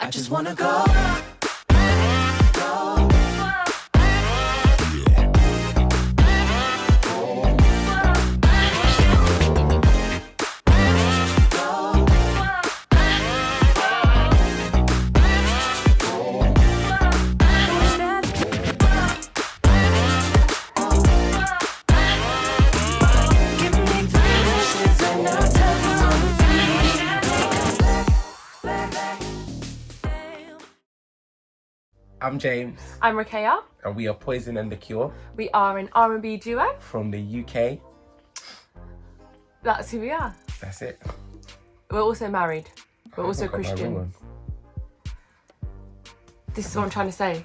I just wanna go. I'm James. I'm Rakea. And we are Poison and the Cure. We are an R&B duo. From the UK. That's who we are. That's it. We're also married. We're also Christian. This is what I'm trying to say.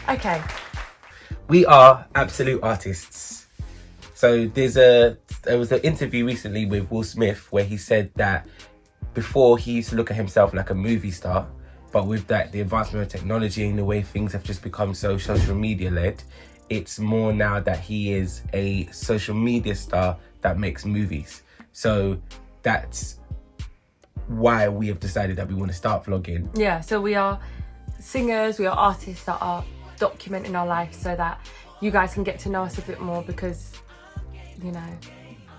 Okay. We are absolute artists. So there was an interview recently with Will Smith where he said that before he used to look at himself like a movie star, but with that, the advancement of technology and the way things have just become so social media led, it's more now that he is a social media star that makes movies. So that's why we have decided that we want to start vlogging. Yeah, so we are singers, we are artists that are documenting our life so that you guys can get to know us a bit more, because, you know,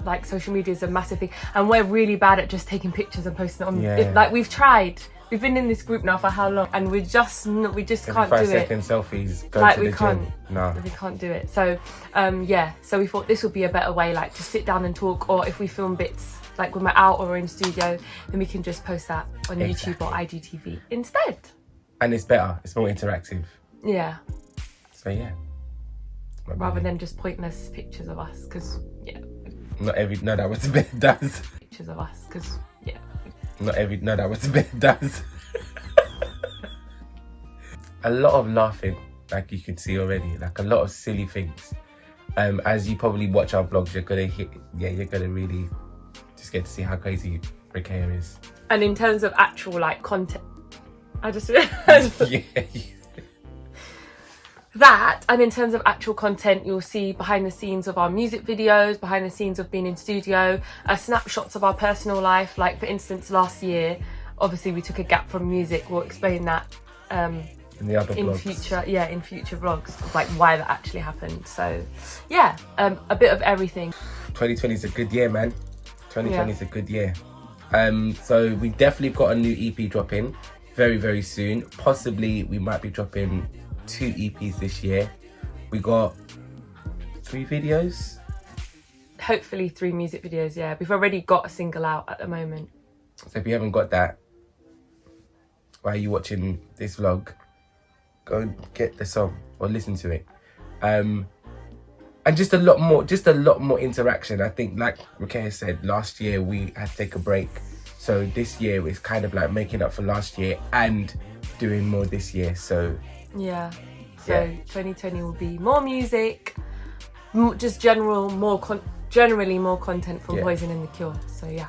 like, social media is a massive thing and we're really bad at just taking pictures and posting it on. Yeah. Like, we've tried. We've been in this group now for how long, and we just can't do it. 5-second selfies, go like, to we the can't. gym. No. We can't do it. So, yeah. So we thought this would be a better way, like, to sit down and talk, or if we film bits, like when we're out or we're in studio, then we can just post that on YouTube or IGTV instead. And it's better. It's more interactive. Yeah. So yeah. Rather than just pointless pictures of us, because yeah. No, that was a bit does. Pictures of us, because yeah. That was a bit does. A lot of laughing, like you can see already, like a lot of silly things. As you probably watch our vlogs, you're gonna really just get to see how crazy Rakea is. And in terms of actual, like, content, I just yeah. That, and in terms of actual content, you'll see behind the scenes of our music videos, behind the scenes of being in studio, snapshots of our personal life. Like, for instance, last year, obviously we took a gap from music. We'll explain that in the other vlogs. in future vlogs, of, like, why that actually happened. So yeah, a bit of everything. 2020 is a good year, man. 2020 is a good year. So we definitely got a new EP dropping very, very soon. Possibly we might be dropping 2 EPs this year. We got 3 videos. Hopefully 3 music videos, yeah. We've already got a single out at the moment. So if you haven't got that, why are you watching this vlog? Go and get the song or listen to it. And just a lot more interaction. I think, like Rakea said, last year we had to take a break. So this year is kind of like making up for last year and doing more this year. So yeah, so 2020 will be more music, just generally more content from Poison and the Cure. So yeah.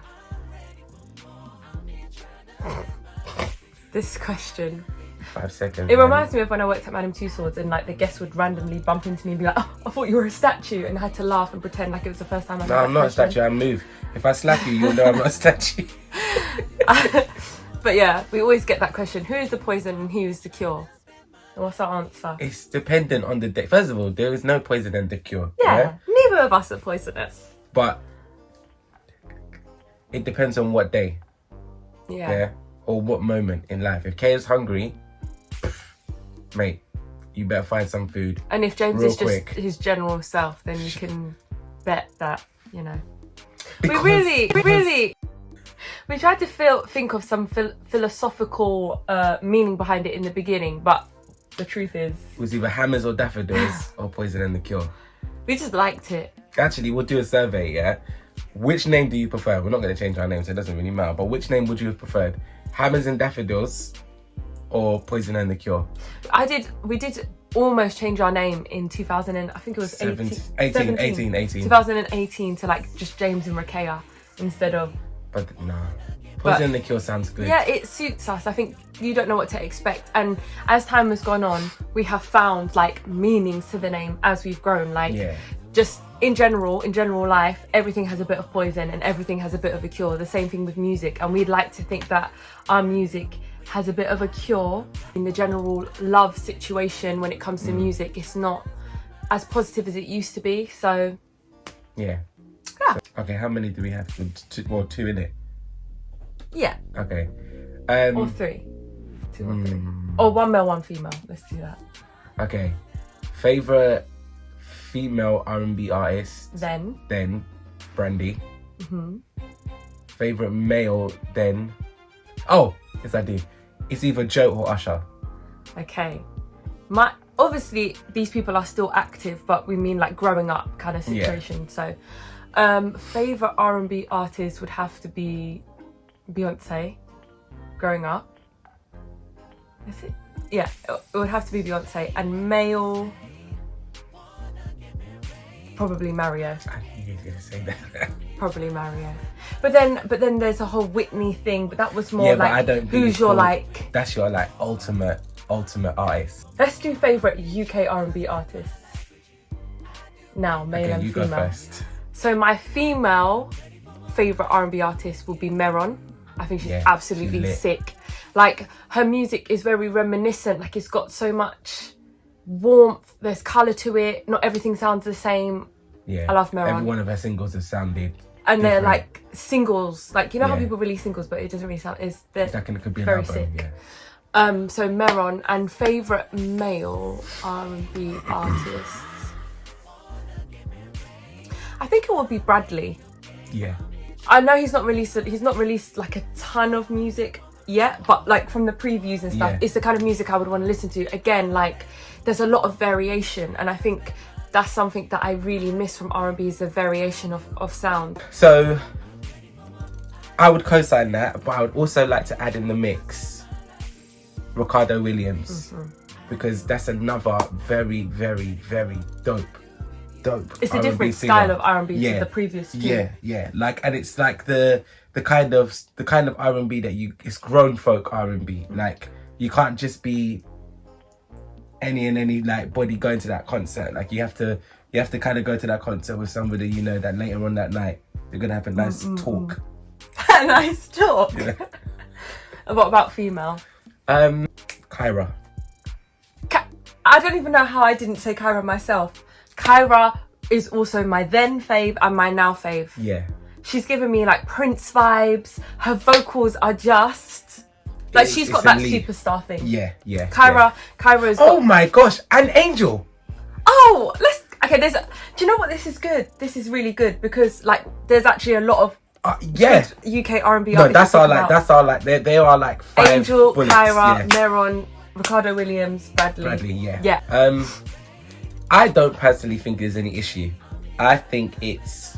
This question. 5 seconds. It reminds me of when I worked at Madame Tussauds and, like, the guests would randomly bump into me and be like, "Oh, I thought you were a statue," and I had to laugh and pretend like it was the first time I heard No, I'm not a statue. I move. If I slap you, you'll know I'm not a statue. But yeah, we always get that question: who is the poison and who is the cure? And what's our answer? It's dependent on the day. First of all, there is no poison and the cure. Yeah, neither of us are poisonous. But it depends on what day. Yeah. Or what moment in life. If Kay is hungry, mate, you better find some food. And if James real is just quick. his general self, then you can bet that, you know. Because We tried to think of some philosophical meaning behind it in the beginning, but the truth is, it was either Hammers or Daffodils or Poison and the Cure. we just liked it. Actually, we'll do a survey, yeah? Which name do you prefer? We're not going to change our name, so it doesn't really matter. But which name would you have preferred? Hammers and Daffodils or Poison and the Cure? We did almost change our name in 2000 and I think it was 18. 2018 to, like, just James and Rakea instead of. But no. Poison and the Cure sounds good. Yeah, it suits us. I think you don't know what to expect. And as time has gone on, we have found, like, meanings to the name as we've grown. Like, just in general life, everything has a bit of poison and everything has a bit of a cure. The same thing with music. And we'd like to think that our music has a bit of a cure. In the general love situation when it comes to music, it's not as positive as it used to be. So Yeah. Yeah. Okay, how many do we have? Two in it. yeah, Okay. or three. Two or three. Or one male, one female. Let's do that. Okay. Favorite female R&B artist? Then. Brandy. Mhm. Favorite male? Then. Oh, yes, I do. It's either Joe or Usher. Okay. Obviously these people are still active, but we mean like growing up kind of situation. So favorite R&B artist would have to be Beyonce. Growing up. Is it? Yeah, it would have to be Beyonce. And male, probably Mario. I knew you were gonna say that. Probably Mario. But then there's a whole Whitney thing, but that was more but I like don't think who's it's your called- like. That's your like ultimate artist. Let's do favourite UK R&B artists. Now, male Okay, and you female. go first. So my female favourite R&B artist will be Meron. I think she's Yeah, absolutely she's lit. sick. Like, her music is very reminiscent. Like, it's got so much warmth. There's colour to it. Not everything sounds the same. Yeah. I love Meron. Every one of her singles have sounded And they're different. like singles. Like, you know how Yeah. people release singles, but it doesn't really sound... They're It's like it could be an very album. sick. Yeah. So Meron. And favourite male R&B artists, I think it would be Bradley. Yeah. I know he's not released like a ton of music yet, but like from the previews and stuff, Yeah. it's the kind of music I would want to listen to. Again, like there's a lot of variation, and I think that's something that I really miss from R&B, is the variation of sound. So I would co-sign that, but I would also like to add in the mix Ricardo Williams, because that's another very, very, very dope. It's a R&B different singer. style of R&B Yeah. to the previous two. Yeah. Like, and it's like the kind of R&B that it's grown folk R&B. Like, you can't just be any like body going to that concert. Like, you have to kind of go to that concert with somebody you know that later on that night you're gonna have a nice talk. Nice talk. Yeah. And what about female? Kyra. I don't even know how I didn't say Kyra myself. Kyra is also my then fave and my now fave. Yeah. She's giving me like Prince vibes. Her vocals are just like she's got it's that elite. superstar thing. Yeah. Kyra's Oh my gosh, an angel. Oh, do you know what, this is good. This is really good because like there's actually a lot of Yeah. UK R&B No, artists. that's our like they are like five Angel, bullets. Kyra, Yeah. Meron, Ricardo Williams, Bradley. Yeah. Yeah. I don't personally think there's any issue. I think it's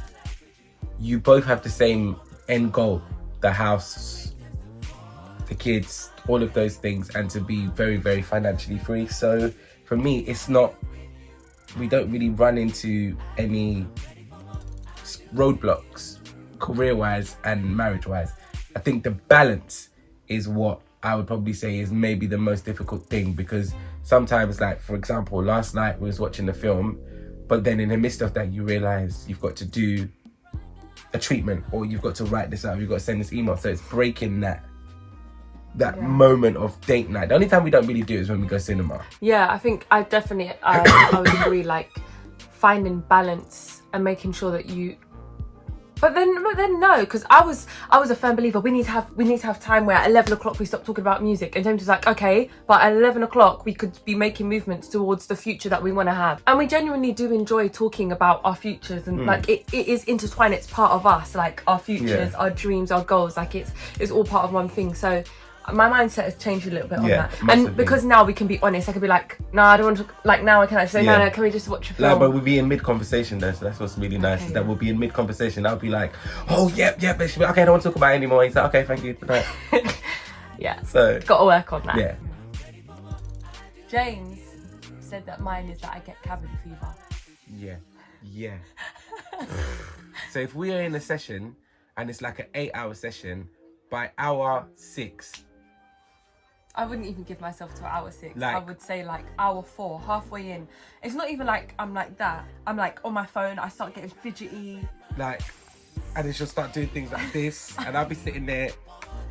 you both have the same end goal, the house, the kids, all of those things, and to be very, very financially free. So for me, we don't really run into any roadblocks career-wise and marriage-wise. I think the balance is what I would probably say is maybe the most difficult thing, because sometimes, like for example, last night we was watching the film, but then in the midst of that you realize you've got to do a treatment, or you've got to write this out, you've got to send this email. So it's breaking that moment of date night. The only time we don't really do it is when we go cinema. Yeah, I think I definitely I would agree, like finding balance and making sure that you but then no, because I was a firm believer we need to have time where at 11 o'clock we stop talking about music, and James was like, okay, but at 11 o'clock we could be making movements towards the future that we want to have. And we genuinely do enjoy talking about our futures, and like it is intertwined, it's part of us, like our futures, our dreams, our goals, like it's all part of one thing. So my mindset has changed a little bit on that. massively. And because now we can be honest, I could be like, no, I don't want to, like now I can actually say, no, can we just watch a film? Like, but we'll be in mid-conversation though, so that's what's really nice, is that we'll be in mid-conversation. I'll be like, oh, yeah, but she'll be, okay, I don't want to talk about it anymore. He's like, okay, thank you. Right. Yeah, So, got to work on that. yeah. James said that mine is that I get cabin fever. Yeah. So if we are in a session and it's like an 8-hour session, by hour 6, I wouldn't even give myself to hour 6. Like- I would say like hour 4, halfway in. It's not even like I'm like that. I'm like on my phone, I start getting fidgety. like, and then she'll start doing things like this, and I'll be sitting there,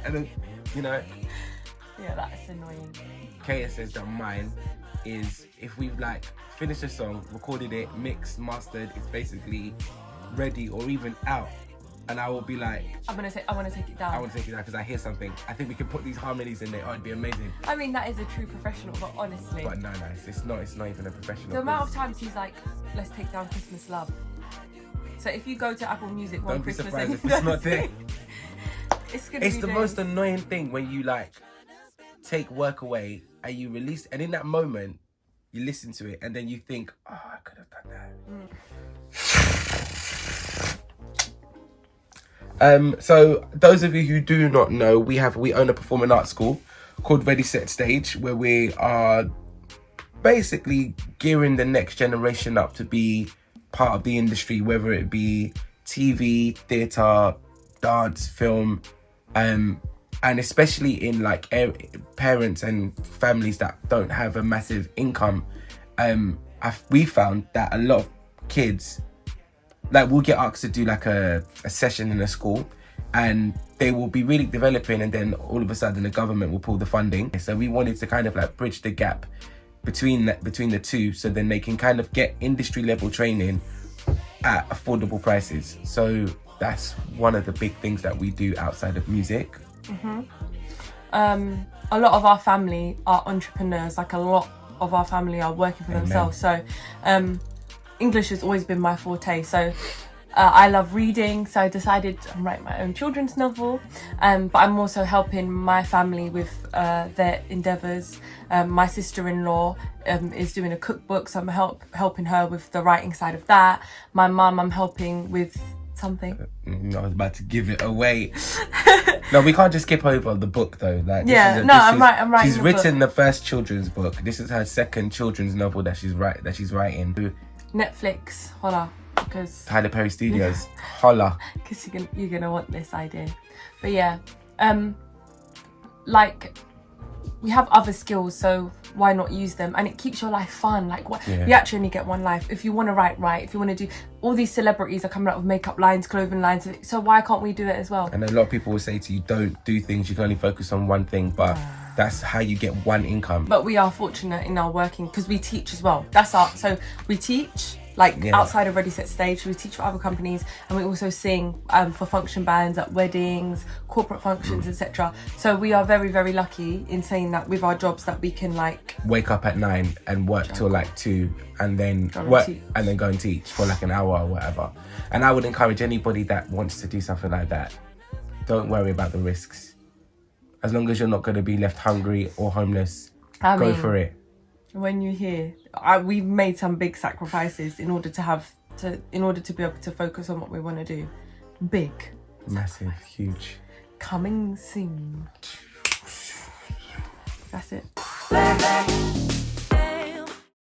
and then, you know, Yeah, that's annoying. Kaya says that mine is if we've like finished a song, recorded it, mixed, mastered, it's basically ready or even out. And I will be like, I want to take it down. I want to take it down because I hear something. I think we can put these harmonies in there. Oh, it'd be amazing. I mean, that is a true professional, but honestly. But no, it's not even a professional. The amount of times he's like, let's take down Christmas Love. So if you go to Apple Music one don't be Christmas surprised and if it's not there. it's the most annoying thing when you like take work away and you release, and in that moment you listen to it and then you think, oh, I could have done that. So those of you who do not know, we own a performing arts school called Ready Set Stage, where we are basically gearing the next generation up to be part of the industry, whether it be TV, theatre, dance, film, and especially in like parents and families that don't have a massive income. We found that a lot of kids, like, we'll get asked to do like a session in a school and they will be really developing, and then all of a sudden the government will pull the funding. So we wanted to kind of like bridge the gap between the two, so then they can kind of get industry level training at affordable prices. So that's one of the big things that we do outside of music. A lot of our family are entrepreneurs. Like, a lot of our family are working for themselves. So English has always been my forte. So I love reading, so I decided to write my own children's novel. But I'm also helping my family with their endeavours. My sister-in-law is doing a cookbook, so I'm helping her with the writing side of that. My mum, I'm helping with something. I was about to give it away. No, we can't just skip over the book though. Like, I'm writing. She's written the first children's book. This is her second children's novel that she's writing. Netflix, holla, because Tyler Perry Studios, holla. Because you're gonna want this idea. But yeah, like, we have other skills, so why not use them? And it keeps your life fun. Like, you actually only get one life. If you want to write. If you want to do, all these celebrities are coming up with makeup lines, clothing lines, so why can't we do it as well? And a lot of people will say to you, don't do things, you can only focus on one thing, but that's how you get one income. But we are fortunate in our working, because we teach as well. So we teach, like, outside of Ready Set Stage, we teach for other companies, and we also sing for function bands at weddings, corporate functions, etc. So we are very, very lucky in saying that with our jobs that we can, like, wake up at 9 and work till like 2, and then work and then go and teach for like an hour or whatever. And I would encourage anybody that wants to do something like that, don't worry about the risks. As long as you're not going to be left hungry or homeless, go for it. When you hear, we've made some big sacrifices in order to be able to focus on what we want to do. Big, massive, huge. Coming soon. That's it.